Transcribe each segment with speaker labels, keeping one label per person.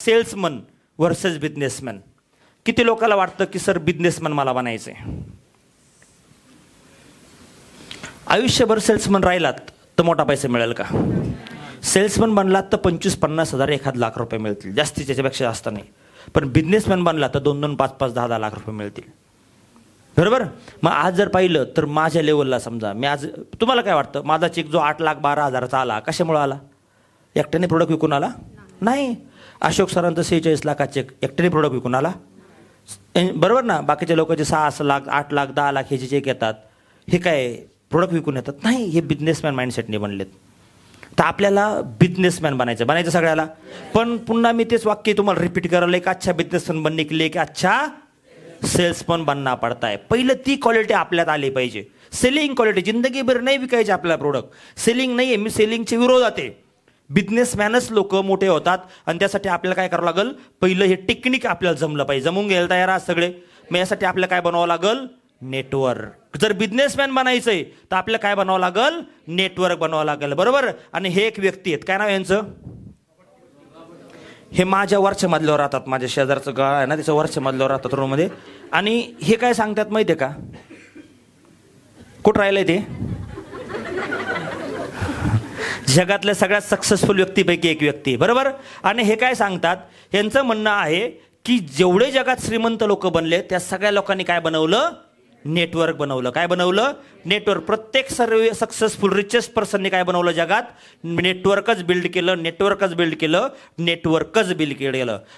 Speaker 1: Salesman versus businessman. किती लोकांना वाटतं की सर बिझनेसमॅन मला बनायचं आहे? आयुष्यभर सेल्समन राहिलात तर मोठा पैसा मिळेल का? सेल्समन बनलात तर 25-50 हजार 1 लाख रुपये मिळतील, जास्तीत त्याच्यापेक्षा जास्त नाही. पण बिझनेसमॅन बनला तर 2-2, 5-5, 10-10 लाख रुपये मिळतील. बरोबर. मग आज जर पाहिलं तर माझ्या लेवलला समजा मी आज, तुम्हाला काय वाटतं माझा चेक जो 8,12,000चा आला कशामुळे आला? एकट्याने प्रोडक्ट विकून आला? नाही. अशोक सरांचं 46 लाखाचा चेक एकट्याने प्रोडक्ट विकून आला? बरोबर ना. बाकीच्या लोकांचे 6 लाख 8 लाख 10 लाख ह्याचे चेक येतात, हे काय प्रोडक्ट विकून येतात? नाही, हे बिझनेसमॅन माइंडसेटने बनलेत. तर आपल्याला बिझनेसमॅन बनायचं सगळ्याला. पण पुन्हा मी तेच वाक्य तुम्हाला रिपीट करायला, एक अच्छा बिझनेसमॅन बनने के लिए एक अच्छा सेल्समन बनना पडता है. पहिलं ती क्वालिटी आपल्यात आली पाहिजे. Selling quality. जिंदगीभर नाही विकायचे आपला प्रोडक्ट. सेलिंग नाही आहे, मी सेलिंगच्या विरोधात आहे. बिझनेसमॅनच लोक मोठे होतात आणि त्यासाठी आपल्याला काय करावं लागेल? पहिलं हे टेक्निक आपल्याला जमलं पाहिजे. जमून घ्यायला तयार आहात सगळे? मग यासाठी आपल्याला काय बनवावं लागेल? नेटवर्क. जर बिझनेसमॅन बनायचंय तर आपल्याला काय बनावं लागेल? नेटवर्क बनवावं लागेल. बरोबर. आणि हे एक व्यक्ती आहेत, काय नाव यांचं? हे माझ्या वरच्या मजल्यावर राहतात, माझ्या शेजारचं गाळ आहे ना त्याच्या वरच्या मजल्यावर राहतात रूममध्ये. आणि हे काय सांगतात माहिती आहे का? कुठं राहिलंय ते? जगातल्या सगळ्यात सक्सेसफुल व्यक्तीपैकी एक व्यक्ती. बरोबर. आणि हे काय सांगतात? यांचं म्हणणं आहे की जेवढे जगात श्रीमंत लोक बनले त्या सगळ्या लोकांनी काय बनवलं? नेटवर्क बनवलं. काय बनवलं? नेटवर्क. प्रत्येक सर्व सक्सेसफुल रिचेस्ट पर्सनने काय बनवलं जगात? नेटवर्कच बिल्ड केलं. नेटवर्कच बिल्ड केलं.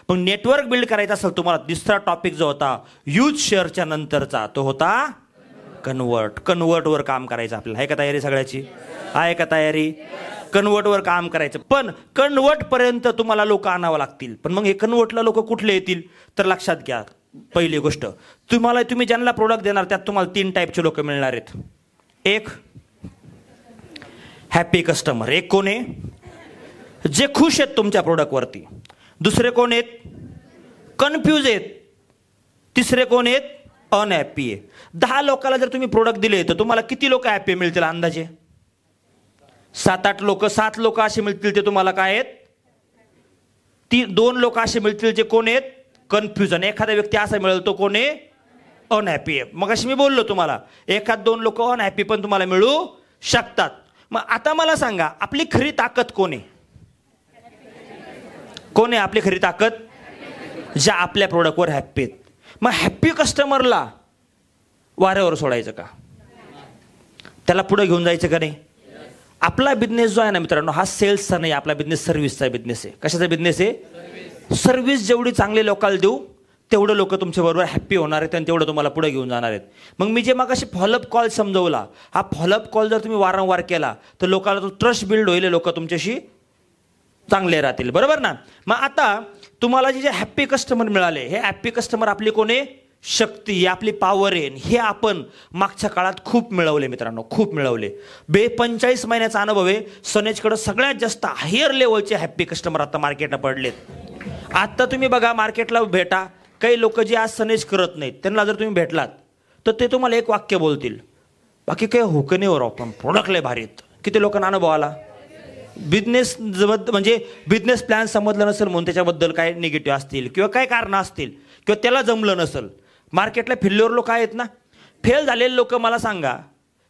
Speaker 1: पण नेटवर्क बिल्ड करायचं असेल तुम्हाला, दुसरा टॉपिक जो होता यूज शेअरच्या नंतरचा तो होता कन्वर्ट. कन्वर्टवर काम करायचं आपल्याला. आहे का तयारी सगळ्याची? आहे का तयारी? कन्वर्टवर काम करायचं. पण कन्वर्ट पर्यंत तुम्हाला लोक आणावं लागतील. पण मग हे कन्वर्टला लोक कुठले येतील? तर लक्षात घ्या, पहिली गोष्ट तुम्ही ज्यांना प्रोडक्ट देणार त्यात तुम्हाला 3 टाईपचे लोक मिळणार आहेत. एक हॅपी कस्टमर. एक कोण आहे? जे खुश आहेत तुमच्या प्रोडक्टवरती. दुसरे कोण आहेत? कन्फ्यूज आहेत. तिसरे कोण आहेत? अनहॅपी आहे. 10 लोकांना जर तुम्ही प्रोडक्ट दिले तर तुम्हाला किती लोक हॅपी मिळतील अंदाजे? 7-8 लोक. 7 लोक असे मिळतील ते तुम्हाला काय आहेत? 2 लोक असे मिळतील जे कोण आहेत? कन्फ्युजन. एखादा व्यक्ती असा मिळेल तो कोण आहे? अनहॅपी आहे. मग अशी मी बोललो तुम्हाला 1-2 लोक अनहॅपी पण तुम्हाला मिळू शकतात. मग आता मला सांगा आपली खरी ताकद कोण आहे? कोण आहे आपली खरी ताकद? ज्या आपल्या प्रोडक्टवर हॅपी आहेत. मग हॅपी कस्टमरला वाऱ्यावर सोडायचं का? त्याला पुढे घेऊन जायचं का नाही? आपला बिझनेस जो आहे ना मित्रांनो, हा सेल्सचा नाही, आपला बिझनेस सर्व्हिसचा बिझनेस आहे. कशाचा बिझनेस आहे? सर्व्हिस जेवढी चांगले लोकांना देऊ तेवढं लोक तुमच्याबरोबर हॅप्पी होणार आहेत आणि तेवढं तुम्हाला पुढे घेऊन जाणार आहेत. मग मी जे मगाशी फॉलोअप कॉल समजवला, हा फॉलोअप कॉल जर तुम्ही वारंवार केला तर लोकांना तो ट्रस्ट बिल्ड होईल, लोक तुमच्याशी चांगले राहतील. बरोबर ना. मग आता तुम्हाला जे हॅप्पी कस्टमर मिळाले, हे हॅप्पी कस्टमर आपली कोण आहे? शक्ती. ही आपली पॉवर आहे. हे आपण मागच्या काळात खूप मिळवले मित्रांनो, खूप मिळवले. 45 महिन्याचा अनुभव आहे. सनेजकडे सगळ्यात जास्त हायर लेवलचे हॅप्पी कस्टमर आता मार्केटला पडलेत. आता तुम्ही बघा मार्केटला भेटा, काही लोक जे आज सनेज करत नाहीत त्यांना जर तुम्ही भेटलात तर ते तुम्हाला एक वाक्य बोलतील, बाकी काही हुकणीवर आपण प्रोडक्ट लय भारीत. किती लोकांना अनुभव आला? बिझनेस म्हणजे बिझनेस प्लॅन समजलं नसेल म्हणून त्याच्याबद्दल काय निगेटिव्ह असतील किंवा काय कारणं असतील किंवा त्याला जमलं नसेल. मार्केटला फेल्युअर लोक आहेत ना, फेल झालेले लोक मला सांगा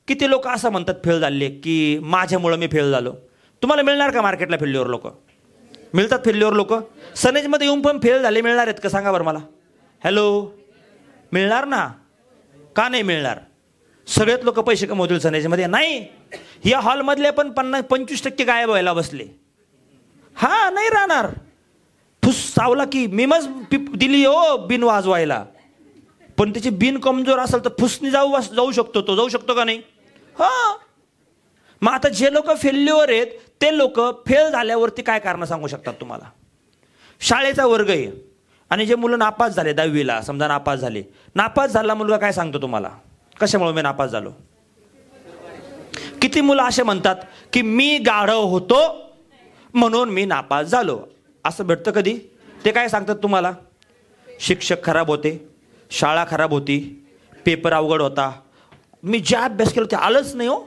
Speaker 1: किती लोक असं म्हणतात फेल झाले की माझ्यामुळं मी फेल झालो. तुम्हाला मिळणार का मार्केटला फेल्युअर लोक? मिळतात फेल्युअर लोक? सनेजमध्ये येऊन पण फेल झाले मिळणार आहेत का सांगा बरं मला? हॅलो, मिळणार ना? का नाही मिळणार? सगळेच लोक पैसे कमवतील सनेजमध्ये? नाही. या हॉलमधले पण 25% गायब व्हायला बसले. हा नाही राहणार. फुस चावला की मी मग दिली हो बिन वाजवायला, पण त्याची बिन कमजोर असेल तर फुसनी जाऊ शकतो. तो जाऊ शकतो का नाही? हा. मग आता जे लोक फेल्युअर आहेत ते लोक फेल झाल्यावरती काय कारण सांगू शकतात तुम्हाला? शाळेचा वर्ग आहे आणि जे मुलं नापास झाले 10वीला समजा नापास झाले, नापास झाला मुलगा काय सांगतो तुम्हाला? कशामुळे मी नापास झालो? किती मुलं असे म्हणतात की मी गाढव होतो म्हणून मी नापास झालो. असं भेटतं कधी? ते काय सांगतात तुम्हाला? शिक्षक खराब होते, शाळा खराब होती, पेपर अवघड होता, मी ज्या अभ्यास केला ते आलंच नाही हो.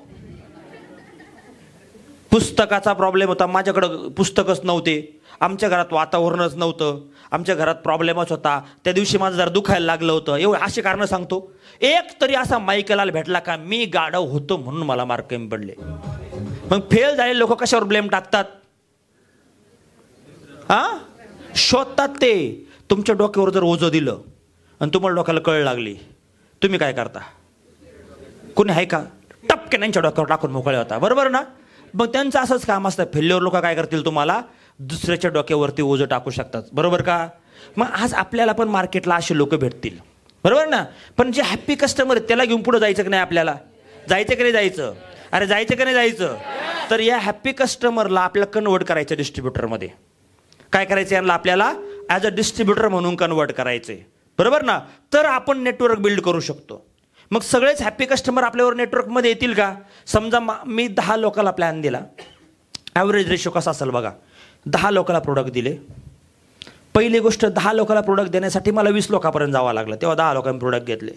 Speaker 1: पुस्तकाचा प्रॉब्लेम होता, माझ्याकडं पुस्तकच नव्हते, आमच्या घरात वातावरणच नव्हतं, आमच्या घरात प्रॉब्लेमच होता, त्या दिवशी माझं जरा दुखायला लागलं होतं, एवढं अशी कारणं सांगतो. एक तरी असा माईकलाल भेटला का मी गाढव होतो म्हणून मला मार्क कमी पडले. मग फेल झालेले लोक कशावर ब्लेम टाकतात? शोधतात ते. तुमच्या डोक्यावर जर ओझं दिलं आणि तुम्हाला डोक्याला कळ लागली, तुम्ही काय करता? कोणी आहे का? टपके त्यांच्या डोक्यावर टाकून मोकळे होता, बरोबर ना? मग त्यांचं असंच काम असतं. फेल्युअर लोक काय करतील? तुम्हाला दुसऱ्याच्या डोक्यावरती ओझं टाकू शकतात, बरोबर का? मग आज आपल्याला पण मार्केटला असे लोक भेटतील, बरोबर ना? पण जे हॅप्पी कस्टमर आहेत त्याला घेऊन पुढे जायचं की नाही? आपल्याला जायचं की नाही जायचं? अरे जायचं की नाही जायचं? तर या हॅप्पी कस्टमरला आपल्याला कन्वर्ट करायचं डिस्ट्रीब्युटरमध्ये. काय करायचं? यांना आपल्याला ॲज अ डिस्ट्रीब्युटर म्हणून कन्वर्ट करायचंय, बरोबर ना? तर आपण नेटवर्क बिल्ड करू शकतो. मग सगळेच हॅप्पी कस्टमर आपल्यावर नेटवर्कमध्ये येतील का? समजा मी 10 लोकांना प्लॅन दिला, ॲव्हरेज रेशो कसा असेल बघा. 10 लोकांना प्रोडक्ट दिले. पहिली गोष्ट, 10 लोकांना प्रोडक्ट देण्यासाठी मला 20 लोकांपर्यंत जावं लागलं. तेव्हा 10 लोकांनी प्रोडक्ट घेतले.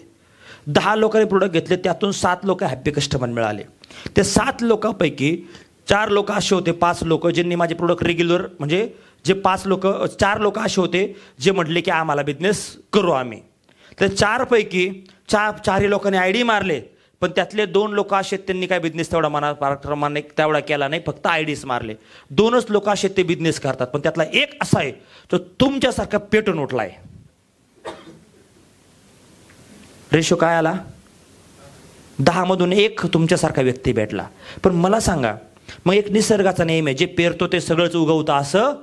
Speaker 1: 10 लोकांनी प्रोडक्ट घेतले, त्यातून 7 लोक हॅप्पी कस्टमर मिळाले. ते 7 लोकांपैकी 4 लोक असे होते, 5 लोक ज्यांनी माझे प्रोडक्ट रेग्युलर, म्हणजे जे 4 लोक असे होते जे म्हटले की आम्हाला बिझनेस करू आम्ही. तर 4 पैकी 4 लोकांनी आय डी मारले, पण त्यातले 2 लोक असे त्यांनी काय बिझनेस तेवढा मनाप्रमाणे तेवढा केला नाही, फक्त आय डीच मारले. 2च लोक असे ते बिझनेस करतात, पण त्यातला एक असा आहे तो तुमच्यासारखा पेटून उठलाय. रेशो काय आला? 10 मधून 1 तुमच्यासारखा व्यक्ती भेटला. पण मला सांगा, मग एक निसर्गाचा नियम आहे, जे पेरतो ते सगळंच उगवतं असं?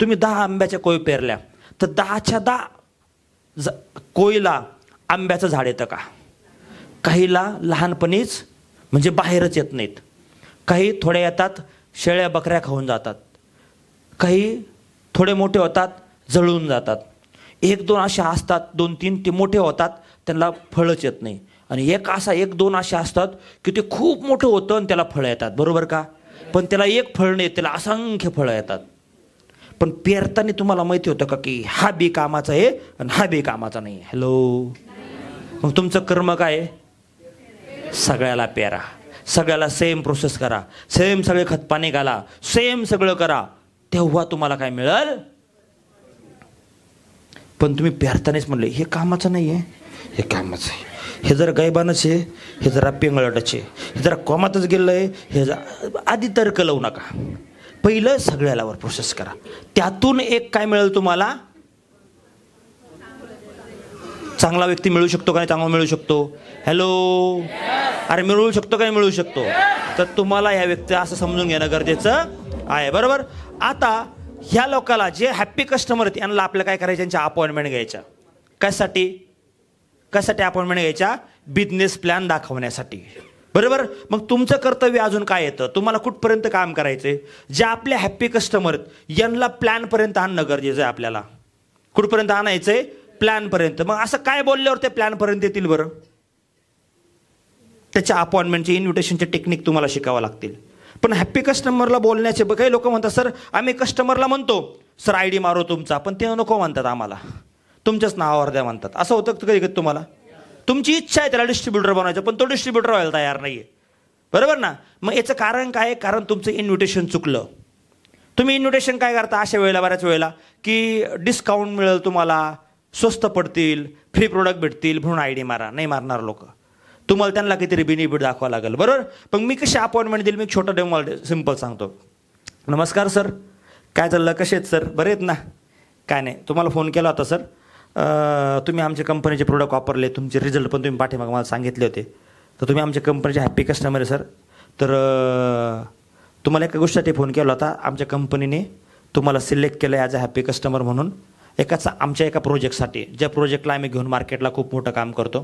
Speaker 1: तुम्ही 10 आंब्याच्या कोय पेरल्या, तर 10च्या 10 कोयला आंब्याचं झाड येतं का? काहीला लहानपणीच म्हणजे बाहेरच येत नाहीत, काही थोड्या येतात शेळ्या बकऱ्या खाऊन जातात, काही थोडे मोठे होतात जळून जातात, 1-2 अशा असतात, 2-3 ते मोठे होतात त्यांना फळच येत नाही, आणि 1-2 असे असतात की ते खूप मोठं होतं आणि त्याला फळं येतात, बरोबर का? पण त्याला एक फळ नाही, त्याला असंख्य फळं येतात. पण पेरताना तुम्हाला माहिती होतं का की हा बी कामाचा आहे आणि हा बी कामाचा नाही? हॅलो. मग तुमचं कर्म काय आहे? सगळ्याला पेरा, सगळ्याला सेम प्रोसेस करा, सेम सगळे खतपाणी घाला, सेम सगळं करा, तेव्हा तुम्हाला काय मिळेल? पण तुम्ही पेरतानाच म्हणले हे कामाचं नाही आहे, हे कामाचं आहे, हे जरा गायबानच आहे, हे जरा पेंगळटच आहे, हे जरा कोमातच गेलं आहे, हे आधी तर्क लावू नका. पहिलं सगळ्यालावर प्रोसेस करा, त्यातून एक काय मिळेल तुम्हाला? चांगला व्यक्ती मिळू शकतो का नाही? चांगला मिळू शकतो. हॅलो. अरे मिळू शकतो का नाही? मिळू शकतो. तर तुम्हाला ह्या व्यक्ती असं समजून घेणं गरजेचं आहे, बरोबर? आता ह्या लोकांना जे हॅप्पी कस्टमर आहेत यांना आपल्याला काय करायचं? यांच्या अपॉइंटमेंट घ्यायच्या. कशासाठी? कशासाठी अपॉइंटमेंट घ्यायच्या? बिझनेस प्लॅन दाखवण्यासाठी, बरोबर? मग तुमचं कर्तव्य अजून काय येतं? तुम्हाला कुठपर्यंत काम करायचंय? जे आपले हॅप्पी कस्टमर आहेत यांना प्लॅनपर्यंत आणणं गरजेचं आहे आपल्याला. कुठपर्यंत आणायचंय? प्लॅनपर्यंत. मग असं काय बोलल्यावर ते प्लॅनपर्यंत येतील बरं? त्याच्या अपॉइंटमेंटचे, इन्व्हिटेशनचे टेक्निक तुम्हाला शिकावं लागतील. पण हॅप्पी कस्टमरला बोलण्याचे काही लोक म्हणतात सर आम्ही कस्टमरला म्हणतो सर आय डी मारो तुमचा, पण ते नको म्हणतात, आम्हाला तुमच्याच नावावर द्या म्हणतात. असं होतं कधी कधी तुम्हाला? तुमची इच्छा आहे त्याला डिस्ट्रीब्युटर बनवायचं, पण तो डिस्ट्रीब्युटर व्हायला तयार नाही आहे, बरोबर ना? मग याचं कारण काय? कारण तुमचं इन्व्हिटेशन चुकलं. तुम्ही इन्व्हिटेशन काय करता अशा वेळेला, बऱ्याच वेळेला की डिस्काउंट मिळेल तुम्हाला, स्वस्त पडतील, फ्री प्रोडक्ट भेटतील म्हणून आय डी मारा. नाही मारणार लोक. तुम्हाला त्यांना काहीतरी बेनिफिट दाखवावं लागेल, बरोबर? पण मी कशी अपॉइंटमेंट दिली? मी छोटं डेमो सिम्पल सांगतो. नमस्कार सर, काय चाललं, कसे आहेत सर, बरे आहेत ना? काय नाही, तुम्हाला फोन केला होता सर, तुम्ही आमच्या कंपनीचे प्रोडक्ट वापरले, तुमचे रिझल्ट पण तुम्ही पाठीमागे मला सांगितले होते, तर तुम्ही आमच्या कंपनीचे हॅप्पी कस्टमर आहे सर. तर तुम्हाला एका गोष्टीसाठी फोन केला होता. आमच्या कंपनीने तुम्हाला सिलेक्ट केलं ॲज अ हॅप्पी कस्टमर म्हणून आमच्या एका प्रोजेक्टसाठी, ज्या प्रोजेक्टला आम्ही घेऊन मार्केटला खूप मोठं काम करतो,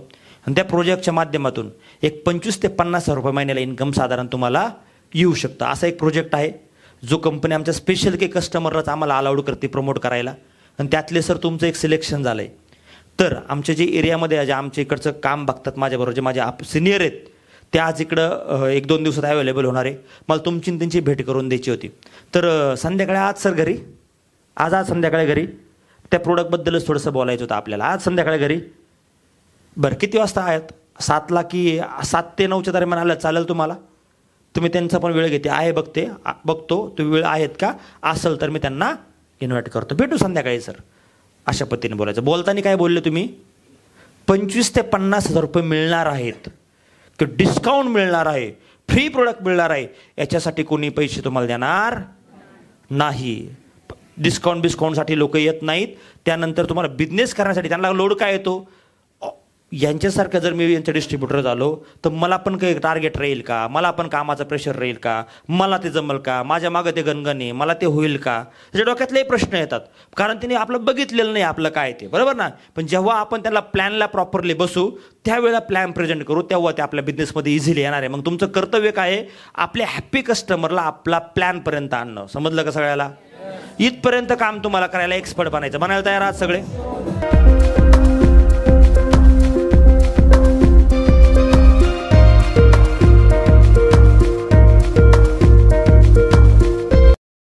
Speaker 1: आणि त्या प्रोजेक्टच्या माध्यमातून एक 25,000 ते 50,000 रुपये महिन्याला इन्कम साधारण तुम्हाला येऊ शकतं. असा एक प्रोजेक्ट आहे जो कंपनी आमच्या स्पेशल काही कस्टमरलाच आम्हाला अलाउड करते प्रमोट करायला, आणि त्यातले सर तुमचं एक सिलेक्शन झालं आहे. तर आमच्या जे एरियामध्ये जे आमच्या इकडचं काम बघतात माझ्याबरोबर जे माझे सिनियर आहेत, ते आज इकडं 1-2 दिवसात अवेलेबल होणार आहे. मला तुमची त्यांची भेट करून द्यायची होती. तर संध्याकाळी आज सर घरी, आज संध्याकाळी घरी त्या प्रोडक्टबद्दलच थोडंसं बोलायचं होतं आपल्याला. आज संध्याकाळी घरी. बरं किती वाजता आहेत? 7ला की 7 ते 9च्या दरम्यान आलं चालेल तुम्हाला? तुम्ही त्यांचा पण वेळ घेते आहे बघतो तुम्ही वेळ आहेत का, असेल तर मी त्यांना इन्व्हाइट करतो, भेटू संध्याकाळी सर, अशा पद्धतीने बोलायचं. बोलताना काय बोलले तुम्ही, 25,000 ते 50,000 रुपये मिळणार आहेत, की डिस्काउंट मिळणार आहे, फ्री प्रोडक्ट मिळणार आहे, याच्यासाठी कोणी पैसे तुम्हाला देणार नाही. डिस्काउंटसाठी लोक येत नाहीत. त्यानंतर तुम्हाला बिझनेस करण्यासाठी त्यांना लोड काय येतो, यांच्यासारखं जर मी यांचं डिस्ट्रीब्युटर झालो तर मला पण काही टार्गेट राहील का, मला पण कामाचा प्रेशर राहील का, मला ते जमल का, माझ्या मागं ते गणगणे, मला ते होईल का, त्याच्या डोक्यातले प्रश्न येतात. कारण तिने आपलं बघितलेलं नाही आपलं काय ते, बरोबर ना. पण जेव्हा आपण त्याला प्लॅनला प्रॉपरली बसू, त्यावेळेला प्लॅन प्रेझेंट करू, तेव्हा ते आपल्या बिझनेसमध्ये इझिली येणार आहे. मग तुमचं कर्तव्य काय आहे, आपल्या हॅप्पी कस्टमरला आपला प्लॅनपर्यंत आणणं. समजलं का सगळ्याला. इथपर्यंत काम तुम्हाला करायला एक्सपर्ट बनायचं. बनायला तयार आहात सगळे.